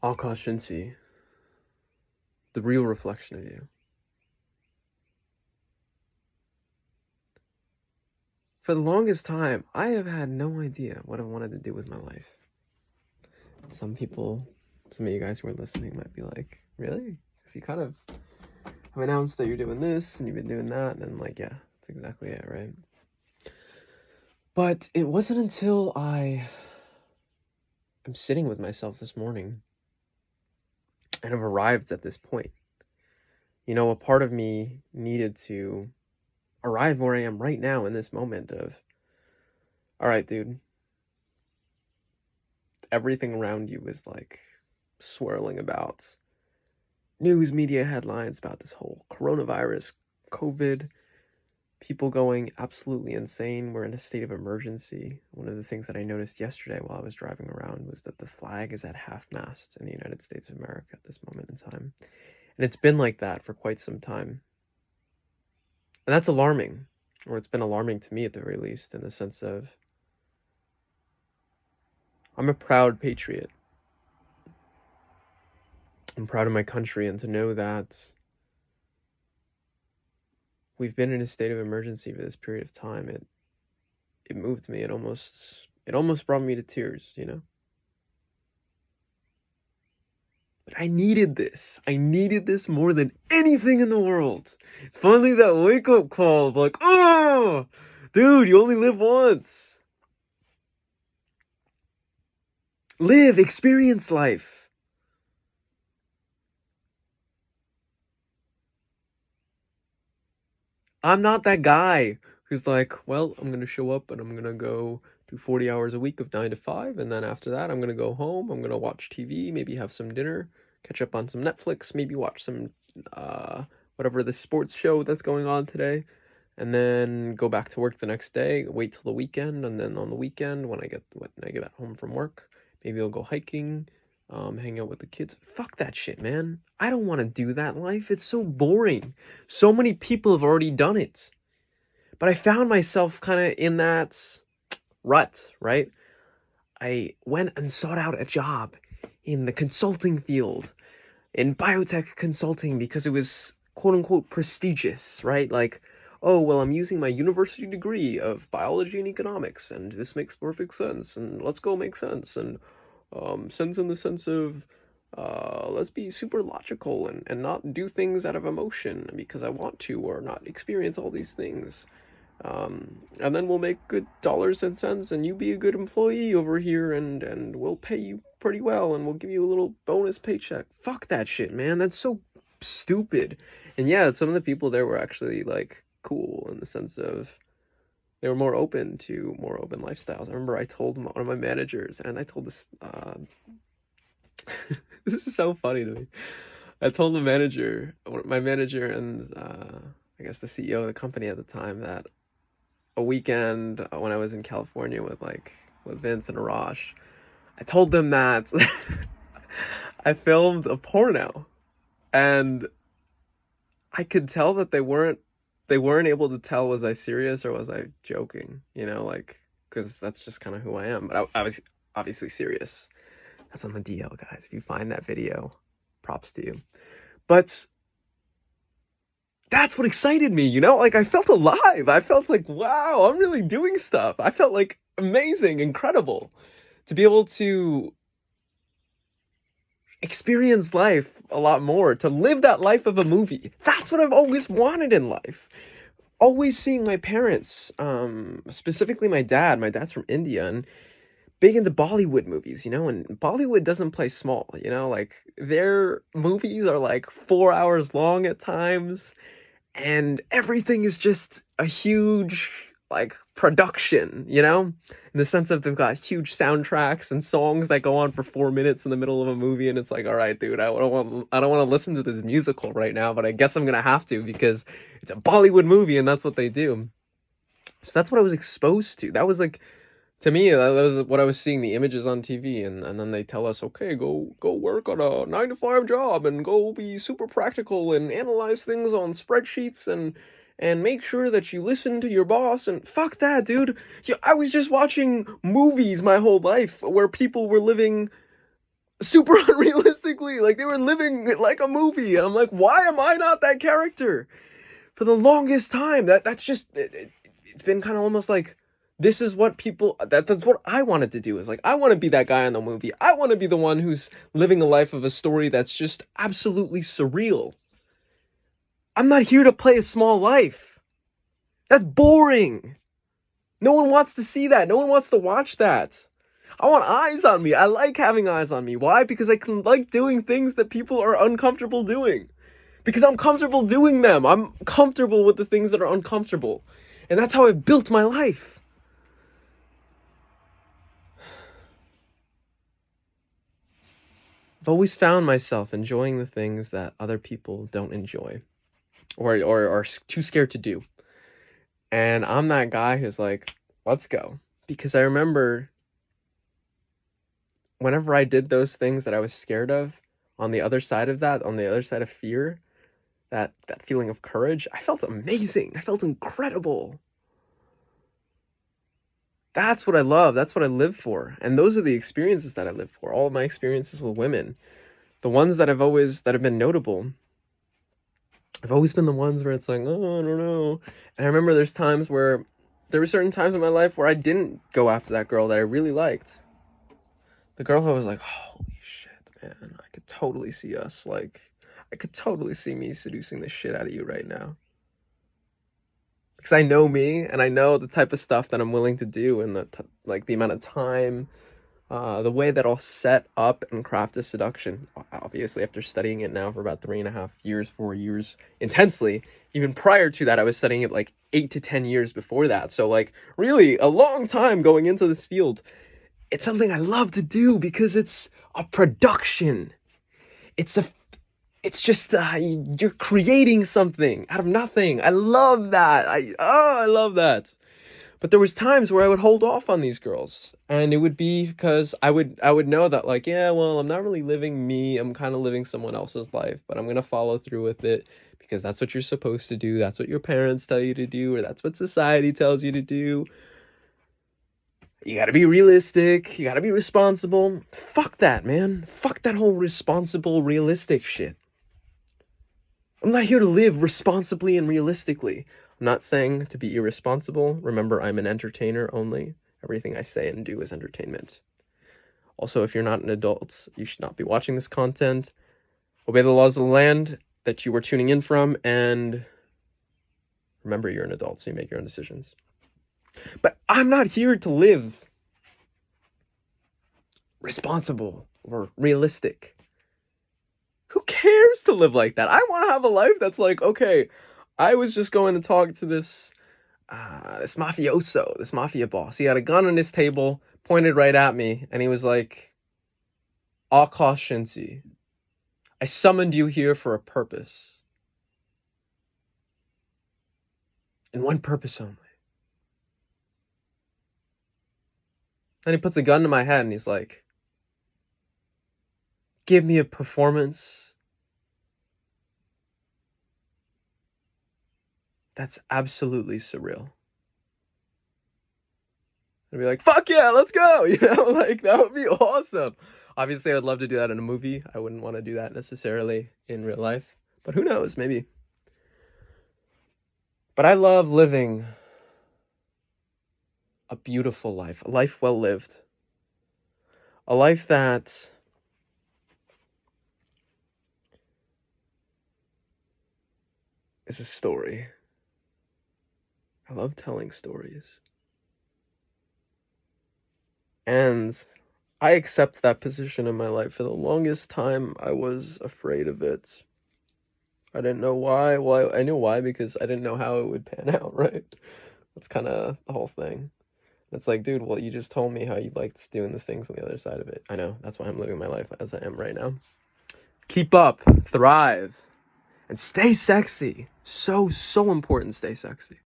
Akash Inti, the real reflection of you. For the longest time, I have had no idea what I wanted to do with my life. Some of you guys who are listening might be like, really? Because you kind of have announced that you're doing this and you've been doing that, and I'm like, yeah, that's exactly it, right? But it wasn't until I'm sitting with myself this morning and I've arrived at this point. A part of me needed to arrive where I am right now in this moment of, all right, dude, everything around you is like swirling about news media headlines about this whole coronavirus, COVID, people going absolutely insane. We're in a state of emergency. One of the things that I noticed yesterday while I was driving around was that the flag is at half-mast in the United States of America at this moment in time. And it's been like that for quite some time. And that's alarming, or it's been alarming to me at the very least, in the sense of I'm a proud patriot. I'm proud of my country, and to know that we've been in a state of emergency for this period of time, it moved me. It almost brought me to tears, But I needed this. I needed this more than anything in the world. It's finally that wake-up call of like, oh, dude, you only live once. Live, experience life. I'm not that guy who's like, well, I'm going to show up and I'm going to go do 40 hours a week of 9 to 5. And then after that, I'm going to go home. I'm going to watch TV, maybe have some dinner, catch up on some Netflix, maybe watch some, whatever the sports show that's going on today. And then go back to work the next day, wait till the weekend. And then on the weekend, when I get back home from work, maybe I'll go hiking, hang out with the kids. Fuck that shit, man. I don't want to do that life. It's so boring. So many people have already done it. But I found myself kind of in that rut, right? I went and sought out a job in the consulting field, in biotech consulting, because it was quote unquote prestigious, right? Like, oh, well, I'm using my university degree of biology and economics, and this makes perfect sense, and let's go make sense, and sense in the sense of let's be super logical and not do things out of emotion because I want to, or not experience all these things. And then we'll make good dollars and cents, and you be a good employee over here, and we'll pay you pretty well, and we'll give you a little bonus paycheck. Fuck that shit, man. That's so stupid. And yeah, some of the people there were actually like cool in the sense of they were more open lifestyles. I remember I told one of my managers, and I told this, this is so funny to me. I told my manager, and I guess the CEO of the company at the time, that a weekend when I was in California with Vince and Arash, I told them that I filmed a porno, and I could tell that they weren't able to tell, was I serious or was I joking, because that's just kind of who I am. But I was obviously serious. That's on the DL, guys. If you find that video, props to you. But that's what excited me, I felt alive. I felt like, wow, I'm really doing stuff. I felt like amazing, incredible to be able to experience life a lot more, to live that life of a movie. That's what I've always wanted in life. Always seeing my parents, specifically my dad. My dad's from India and big into Bollywood movies, and Bollywood doesn't play small, their movies are like 4 hours long at times, and everything is just a huge production, in the sense of they've got huge soundtracks and songs that go on for 4 minutes in the middle of a movie, and it's like, all right, dude, I don't want to listen to this musical right now, but I guess I'm gonna have to because it's a Bollywood movie and that's what they do. So that's what I was exposed to. That was to me, that was what I was seeing, the images on TV, and then they tell us, okay, go work on a 9 to 5 job and go be super practical and analyze things on spreadsheets and make sure that you listen to your boss. And fuck that, dude. I was just watching movies my whole life where people were living super unrealistically. Like, they were living like a movie. And I'm like, why am I not that character? For the longest time, that's just it's been kind of almost like, this is what people, that's what I wanted to do, is like, I want to be that guy in the movie. I want to be the one who's living a life of a story that's just absolutely surreal. I'm not here to play a small life. That's boring. No one wants to see that. No one wants to watch that. I want eyes on me. I like having eyes on me. Why? Because I can like doing things that people are uncomfortable doing. Because I'm comfortable doing them. I'm comfortable with the things that are uncomfortable. And that's how I've built my life. I've always found myself enjoying the things that other people don't enjoy or are too scared to do. And I'm that guy who's like, let's go. Because I remember whenever I did those things that I was scared of, on the other side of that, on the other side of fear, that feeling of courage, I felt amazing. I felt incredible. That's what I love. That's what I live for. And those are the experiences that I live for. All of my experiences with women, the ones that have been notable, have always been the ones where it's like, oh, I don't know. And I remember there were certain times in my life where I didn't go after that girl that I really liked. The girl who was like, holy shit, man, I could totally see us, like, I could totally see me seducing the shit out of you right now. Because I know me, and I know the type of stuff that I'm willing to do, and the amount of time, the way that I'll set up and craft a seduction. Obviously, after studying it now for about 3.5 years, 4 years, intensely. Even prior to that, I was studying it like 8 to 10 years before that. So, like, really a long time going into this field. It's something I love to do because it's a production. It's just you're creating something out of nothing. I love that. I love that. But there was times where I would hold off on these girls, and it would be because I would know that, like, yeah, well, I'm not really living me. I'm kind of living someone else's life, but I'm going to follow through with it because that's what you're supposed to do. That's what your parents tell you to do, or that's what society tells you to do. You gotta be realistic. You gotta be responsible. Fuck that, man. Fuck that whole responsible, realistic shit. I'm not here to live responsibly and realistically. I'm not saying to be irresponsible. Remember, I'm an entertainer only. Everything I say and do is entertainment. Also, if you're not an adult, you should not be watching this content. Obey the laws of the land that you were tuning in from, and remember, you're an adult, so you make your own decisions. But I'm not here to live responsible or realistic. Who cares to live like that? I want to have a life that's like, okay, I was just going to talk to this mafioso, this mafia boss. He had a gun on his table, pointed right at me, and he was like, Akash Inti, I summoned you here for a purpose. And one purpose only. Then he puts a gun to my head and he's like, give me a performance that's absolutely surreal. I'd be like, fuck yeah, let's go. You know, like, that would be awesome. Obviously, I would love to do that in a movie. I wouldn't want to do that necessarily in real life, but who knows, maybe. But I love living a beautiful life, a life well lived, a life that is a story. I love telling stories. And I accept that position in my life. For the longest time, I was afraid of it. I didn't know why. Well, I knew why because I didn't know how it would pan out, right? That's kind of the whole thing. It's like, dude, well, you just told me how you liked doing the things on the other side of it. I know. That's why I'm living my life as I am right now. Keep up, thrive, and stay sexy. So important, stay sexy.